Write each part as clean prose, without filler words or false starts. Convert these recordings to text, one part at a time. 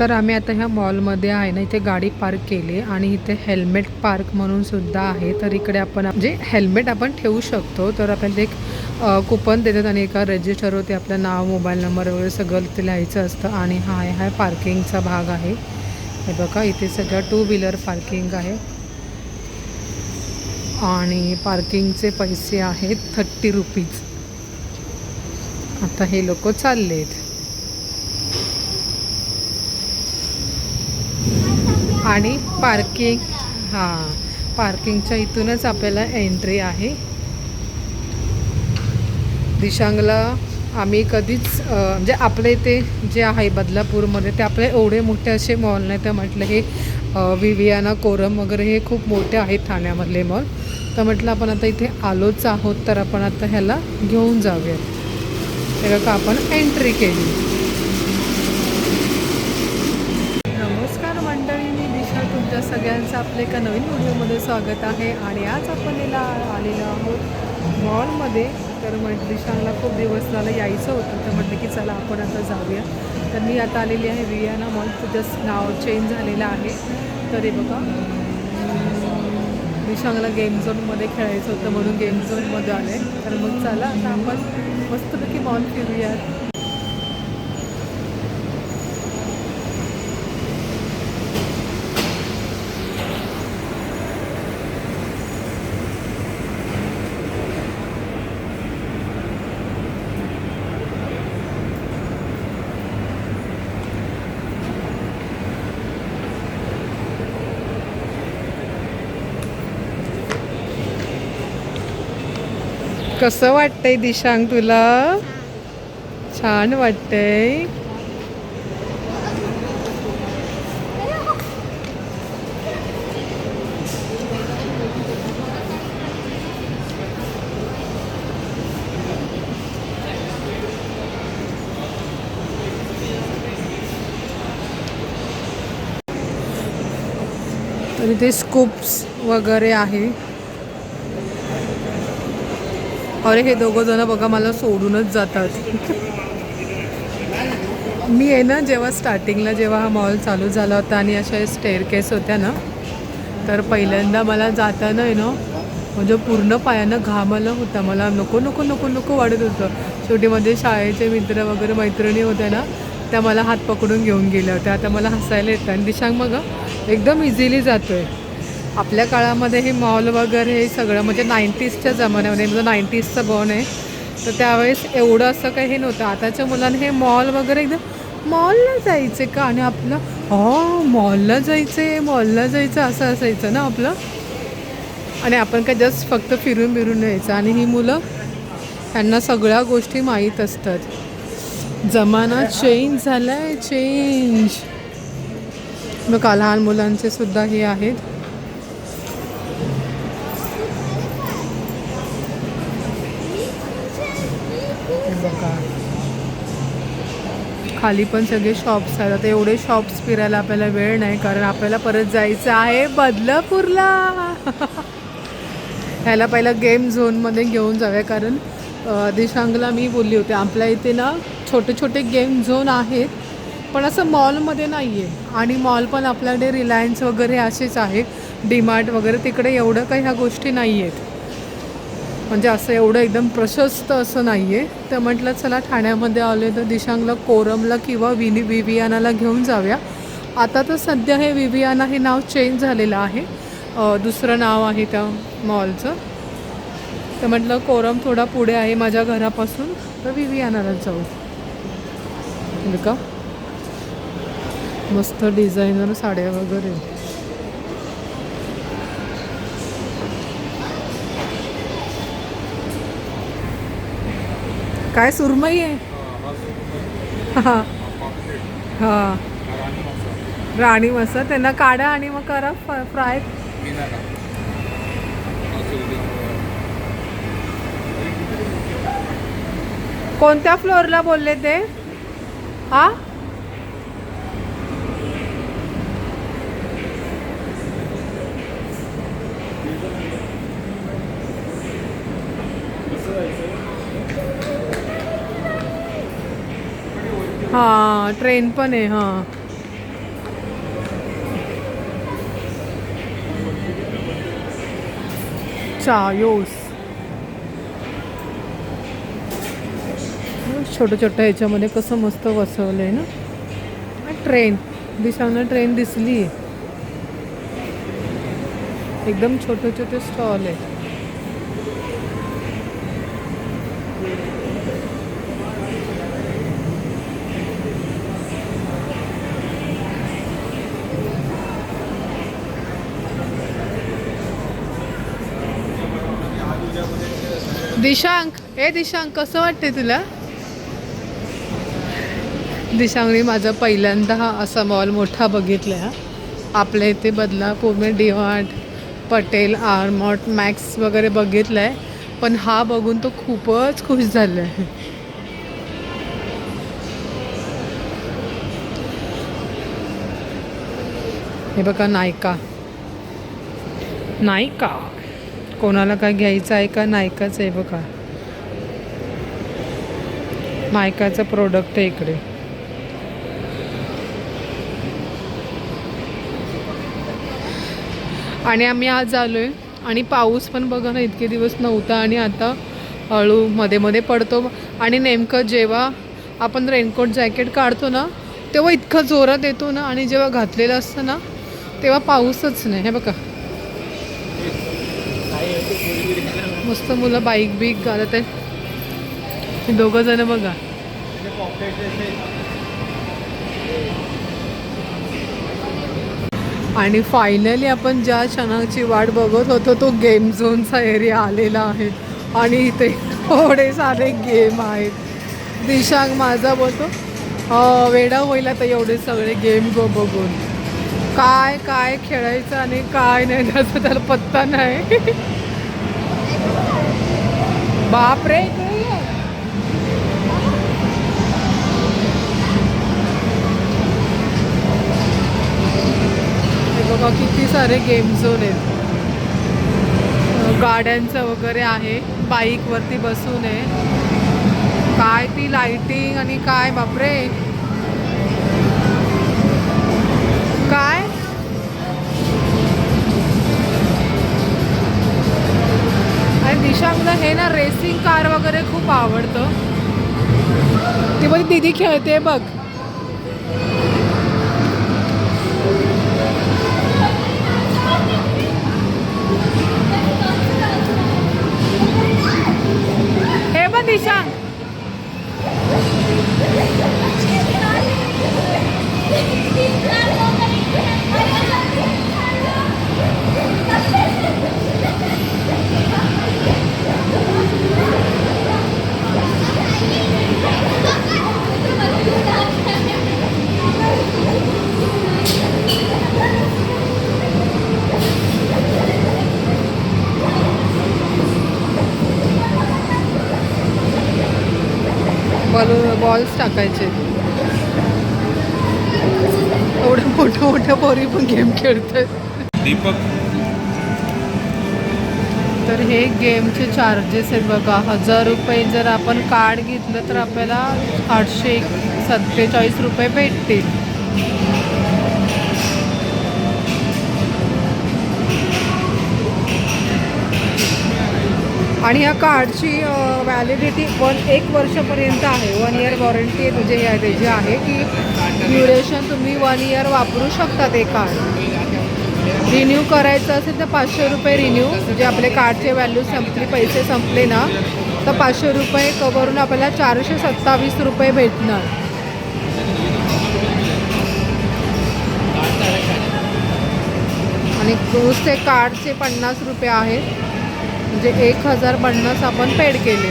तर आम्ही आता ह्या मॉलमध्ये आहे ना, इथे गाडी पार्क केली आणि इथे हेल्मेट पार्क म्हणून सुद्धा आहे. तर इकडे आपण म्हणजे हेल्मेट आपण ठेवू शकतो. तर आपल्याला एक कुपन देतात आणि एका रजिस्टरवरती आपलं नाव, मोबाईल नंबर वगैरे सगळं इथे लिहायचं असतं. आणि हा पार्किंगचा भाग आहे. हे बघा, इथे सगळं टू व्हीलर पार्किंग आहे आणि पार्किंगचे पैसे आहेत 30 रुपीज. आता हे लोक चाललेत आणि पार्किंगच्या इथूनच आपल्याला एंट्री आहे. दिशांगला आम्ही कधीच म्हणजे आपल्या इथे जे आहे बदलापूरमध्ये ते आपले एवढे मोठे असे मॉल नाही. तर म्हटलं हे विवियाना, कोरम वगैरे हे खूप मोठे आहेत ठाण्यामधले मॉल. तर म्हटलं आपण आता इथे आलोच आहोत तर आपण आता ह्याला घेऊन जाऊयात. तेव्हा का आपण एंट्री केली. नमस्कार मंडळी, मी दिशा, तुमच्या सगळ्यांचं आपल्या एका नवीन व्हिडिओमध्ये स्वागत आहे. आणि आज आपण आलेलो आहोत मॉलमध्ये. तर दिशाला खूप दिवस झालं यायचं होतं, तर म्हटलं की चला आपण आता जाऊया. तर मी आता आलेली आहे विवियाना मॉल. जस्ट नाव चेंज झालेलं आहे. तर हे बघा, दिशांगला गेम झोनमध्ये खेळायचं होतं म्हणून गेम झोनमध्ये आले. तर मग चला आता आपण मस्तपैकी मॉल फिरूयात. कसं वाटतंय दिशांग तुला? छान वाटतंय. तर इथे स्कूप्स वगैरे आहे. अरे हे दोघं जण बघा मला सोडूनच जातात. मी आहे ना, जेव्हा स्टार्टिंगला जेव्हा हा मॉल चालू झाला होता आणि अशा स्टेअरकेस होत्या ना, तर पहिल्यांदा मला जाताना आहे ना, म्हणजे पूर्ण पायानं घाम आला होता. मला नको नको नको नको वाटत होतं. शेवटी मध्ये शाळेचे मित्र वगैरे मैत्रिणी होत्या ना, त्या मला हात पकडून घेऊन गेल्या होत्या. आता मला हसायला येतं. आणि दिशांग मग एकदम इझिली जातो आहे. आपल्या काळामध्ये हे मॉल वगैरे हे सगळं म्हणजे 90sच्या जमान्यामध्ये, म्हणजे 90sचं बॉर्न आहे. तर त्यावेळेस एवढं असं काही हे नव्हतं. आताच्या मुलांना हे मॉल वगैरे एकदम मॉलला जायचे का, आणि आपलं मॉलला जायचं असं असायचं ना आपलं. आणि आपण काय जस्ट फक्त फिरून बिरून यायचं. आणि ही मुलं, त्यांना सगळ्या गोष्टी माहीत असतात. जमाना चेंज झाला आहे, चेंज. बघा लहान मुलांचे सुद्धा हे आहेत. बघा खाली पण सगळे शॉप्स आहेत. आता एवढे शॉप्स फिरायला आपल्याला वेळ नाही, कारण आपल्याला परत जायचं आहे बदलापूरला. ह्याला पहिला गेम झोनमध्ये घेऊन जाऊया, कारण दिशांगला मी बोलली होती आपल्या इथे ना छोटे छोटे गेम झोन आहेत, पण असं मॉलमध्ये नाही आहे. आणि मॉल पण आपल्याकडे रिलायन्स वगैरे असेच आहेत, डीमार्ट वगैरे. तिकडे एवढं काही ह्या गोष्टी नाही आहेत, म्हणजे असं एवढं एकदम प्रशस्त असं नाही आहे. तर म्हटलं चला ठाण्यामध्ये आले तर दिशांगला कोरमला किंवा विवियानाला घेऊन जाऊया. आता तर सध्या हे विवियाना हे नाव चेंज झालेलं आहे, दुसरं नाव आहे त्या मॉलचं. तर म्हटलं कोरम थोडा पुढे आहे माझ्या घरापासून, तर विवियानाला जाऊ. का मस्त डिझायनर साड्या वगैरे. काय सुरमई आहे? हां हां, राणी मसा. त्यांना काढा आणि मग करा फ्राय. कोणत्या फ्लोअरला बोलले ते? हां हां, ट्रेन पण आहे. हां चायोस छोटं छोटं ह्याच्यामध्ये कसं मस्त बसवलंय ना. ट्रेन दिसांना ट्रेन दिसली. एकदम छोटे छोटे स्टॉल आहे. दिशांक दिशांक कसं वाटते तुला? दिशांकने माझा पहिल्यांदा हा असा मॉल मोठा बघितला हा. आपल्या इथे बदलापूरमध्ये डी-मार्ट, पटेल, आरमार्ट, मॅक्स वगैरे बघितलं आहे, पण हा बघून तो खूपच खुश झाला आहे. हे बघा नायका. नायका कोणाला काय घ्यायचं आहे का? नायकाच आहे बघा. नायकाचं प्रोडक्ट आहे इकडे. आणि आम्ही आज आलोय आणि पाऊस पण बघा ना इतके दिवस नव्हता आणि आता हळू मध्ये मध्ये पडतो. आणि नेमकं जेव्हा आपण रेनकोट जॅकेट काढतो ना तेव्हा इतका जोरात येतो ना, आणि जेव्हा घातलेलं असतं ना तेव्हा पाऊसच नाही. हे बघा मस्त मुलं बाईक बीक घालत आहे. हे दोघं जण बघा. आणि फायनली आपण ज्या क्षणाची वाट बघत होतो तो गेम झोनचा एरिया आलेला आहे. आणि इथे थोडे सारे गेम आहेत. दिशांक माझा बोलतो वेडा होईल आता एवढे सगळे गेम बघून. काय काय खेळायचं आणि काय नाही त्याचा त्याला पत्ता नाही. बापरे बघा किती सारे गेम झोन आहेत. गाड्यांचं वगैरे आहे, बाईकवरती बसून आहे. काय ती लाइटिंग आणि काय बापरे काय. आणि दिशांकला हे ना रेसिंग कार वगैरे खूप आवडतं. ती बघ दीदी खेळते बघ. हे बघ दिशांक बॉल्स टाकायचे. एवढ्या मोठ्या पोरी पण गेम खेळतात. दीपक तर हे गेमचे चार्जेस आहेत बघा. 1000 रुपये जर आपण कार्ड घेतलं तर आपल्याला 847 रुपये भेटतील. आणि ह्या कार्डची व्हॅलिडिटी 1 वर्षापर्यंत आहे. 1 इयर वॉरंटी म्हणजे त्याची आहे की ड्युरेशन तुम्ही 1 इयर वापरू शकता ते कार्ड. रिन्यू करायचं असेल तर 500 रुपये रिन्यू, म्हणजे आपले कार्डचे व्हॅल्यू संपली, पैसे संपले ना तर 500 रुपये कवरून आपल्याला 427 रुपये भेटणार. आणि नुसते कार्डचे 50 रुपये आहेत, म्हणजे 1050 आपण पेड केले.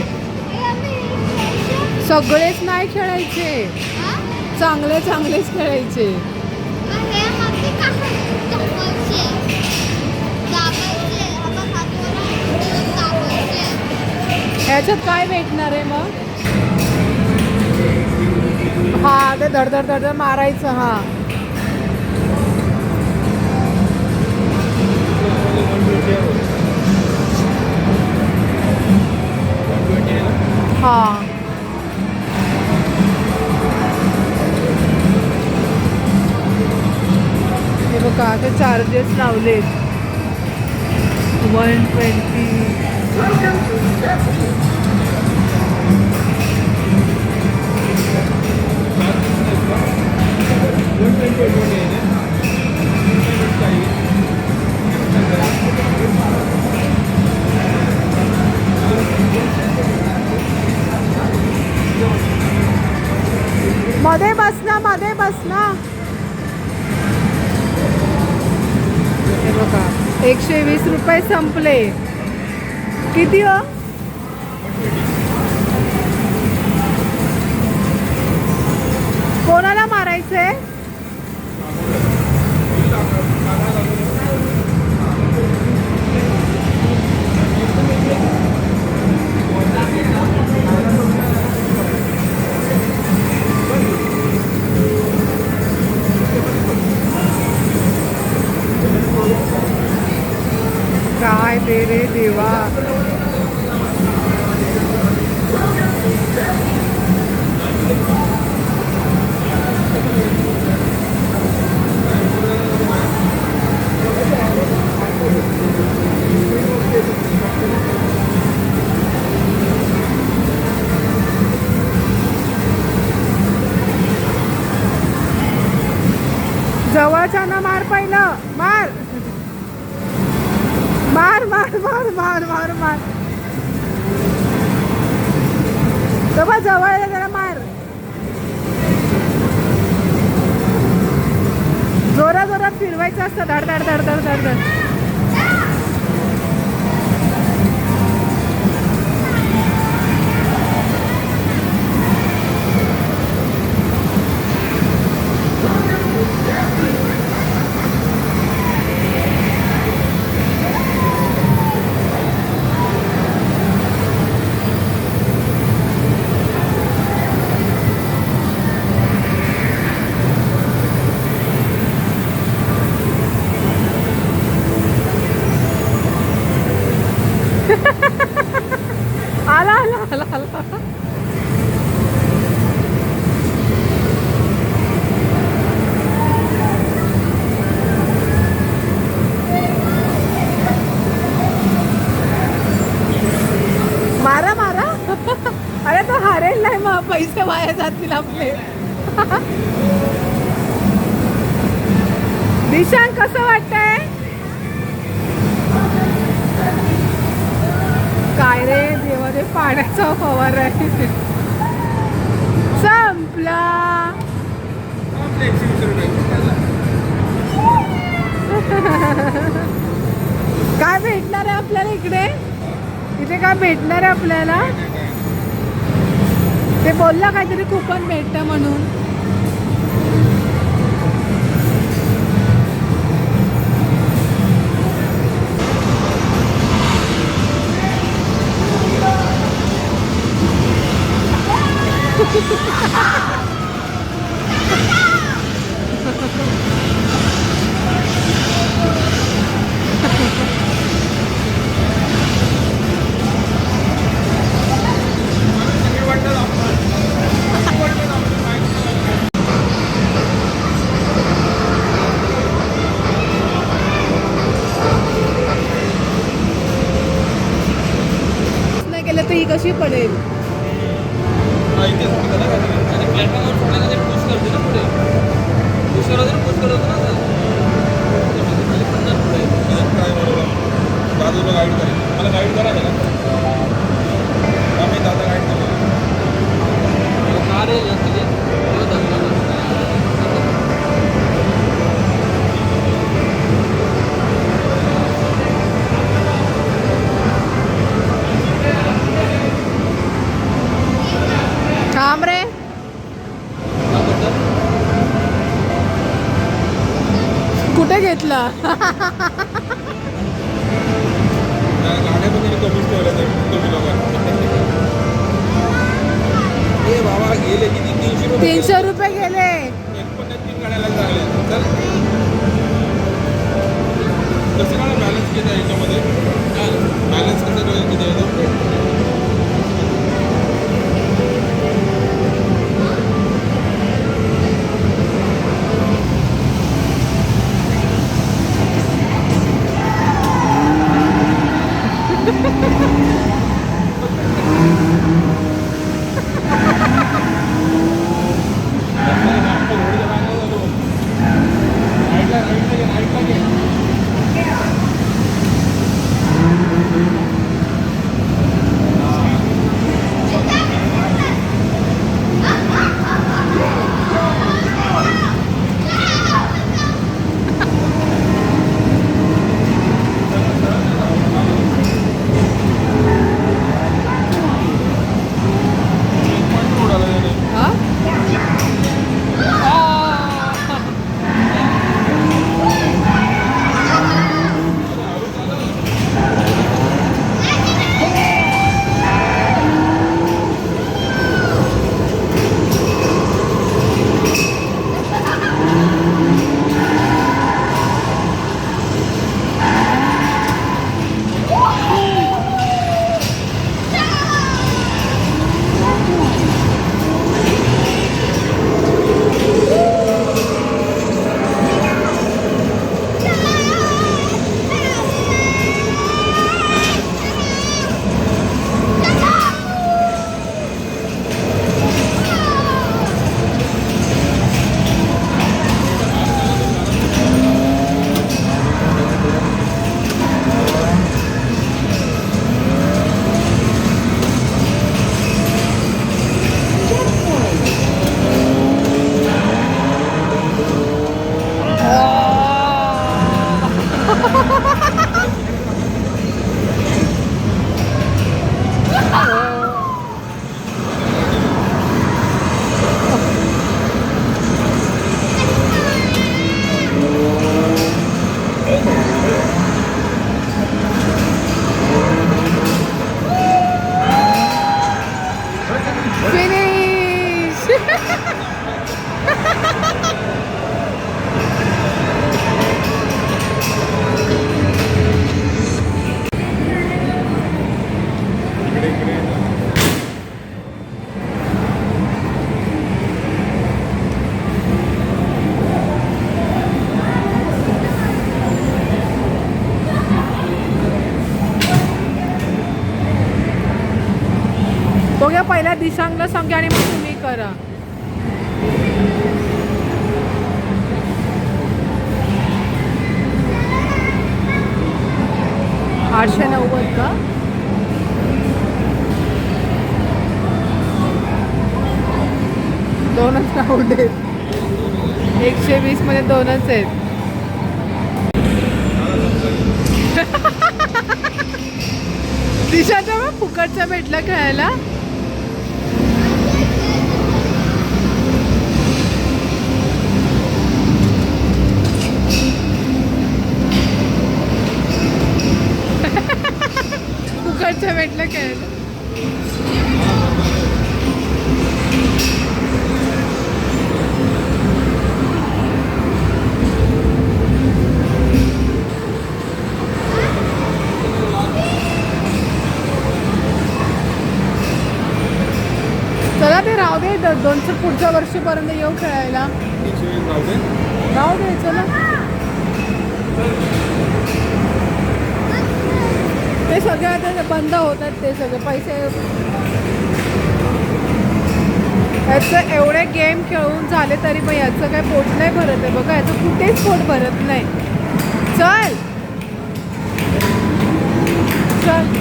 सगळेच नाही खेळायचे, चांगलेच खेळायचे. ह्याच्यात काय भेटणार आहे मग? हा ते धडधड मारायचं. हा हा हे बघा ते चार्जेस लावलेत. 120. मध्ये बस ना, मध्ये बस ना. हे बघा 120 रुपये संपले. किती हो? कोणाला मारायचंय? काय दे रे देवा. जवळच्या ना मार, पहिलं मार मार मार मार मार मार मार. बाबा जवळ जरा मार. जोरात जोरात फिरवायचं असतं. धड धड धड धड धड धड. आला आला आला आला. मारा मारा. अरे तो हारेल नाही, मग पैसे वाया जातील आपले. दिशांक कसं वाटतंय? काय रे देवा, ते पाण्याचा फवारा आहे. संपला. काय भेटणार आहे आपल्याला इकडे? इथे काय भेटणार आहे आपल्याला? ते बोलला काहीतरी कुपन भेटतं म्हणून. नाही केलं तर ही कशी पडेल? थांब रे. कुठे घेतला? बाबा गेले किती? 300 रुपये गेले. कसं काय बॅलन्स किती आहे याच्यामध्ये? बॅलन्स कसं काय किती आहे? दिशांगला सांगे आणि मग तुम्ही करा. $890 का? दोनच राऊंड आहेत. 120 मध्ये दोनच आहेत. दिशाच्या मग फुकटच्या भेटला खेळायला. फुकटच्या भेटला खेळायला. चला ते राहू दे. दोनशे पुढच्या वर्षीपर्यंत येऊ खेळायला. राहू दे चला. ते सगळे आता बंद होतात. ते सगळे पैसे याचं एवढे गेम खेळून झाले तरी पण याचं काय पोट नाही भरत आहे बघा. याचं कुठेच पोट भरत नाही. चल चल.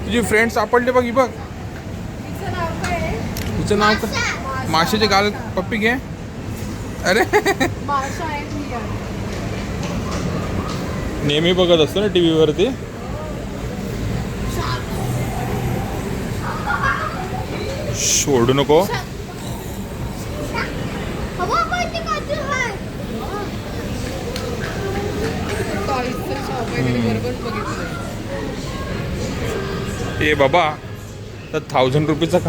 तुझी फ्रेंड सापडले बघ. ही बघ तिचं नाव काय? माशाचे गाल पप्पी घे. अरे नेहमी बघत असतो ना टीव्ही वरती. ओरडू नको. ए बाबा तर 1000 रुपीचा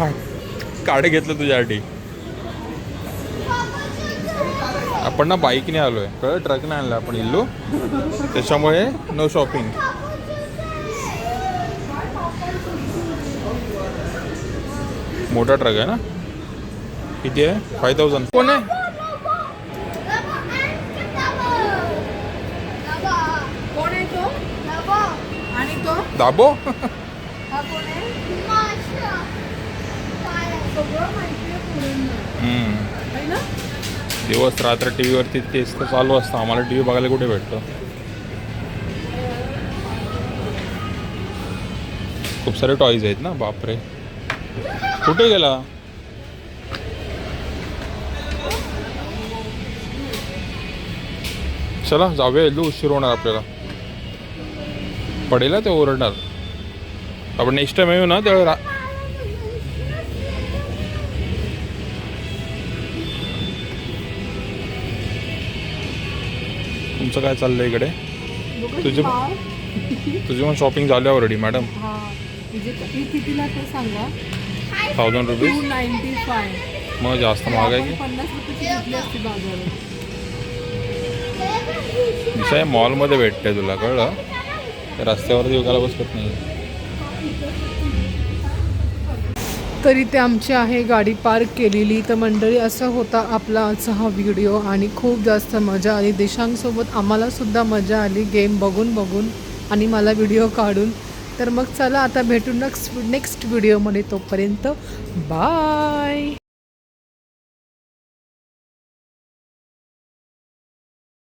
कार्ड घेतलं तुझ्यासाठी. आपण ना बाईकने आलो आहे कळलं. ट्रकने आणलं आपण इल्लू. त्याच्यामुळे नो शॉपिंग. मोठा ट्रक आहे ना. किती आहे? 5000. कोण आहे? कोण आहे तो? आणि तो दाबो. हा कोण आहे? सगळं माहिती आहे पूर्ण ना. दिवस रात्र टी व्हीवरती तेच तर चालू असतं. आम्हाला टी व्ही बघायला कुठे भेटतं. खूप सारे टॉईज आहेत ना. बापरे कुठे गेला? चला जाऊया. इल्लू उशीर होणार आपल्याला. पडेल ते ओरडणार. आपण नेक्स्ट टाइम येऊ ना तेव्हा. तुमचं काय चाललंय इकडे? तुझी पण शॉपिंग झाली ऑलरेडी मॅडम. कितीला ते सांगा. 1000 रुपीज. 295. मग जास्त महाग आहे की? 50 रुपयाची घेतली असती बाजारात. विषय मॉलमध्ये भेटते तुला कळलं. रस्त्यावरती विकायला बसत नाही. तरी ते आमची आहे गाडी पार्क केलेली. तर मंडळी असा होता आपला आजचा हा व्हिडिओ. आणि खूप जास्त मजा आली. देशांसोबत आम्हालासुद्धा मजा आली गेम बघून आणि मला व्हिडिओ काढून. तर मग चला आता भेटू नेक्स्ट व्हिडिओमध्ये. तोपर्यंत बाय.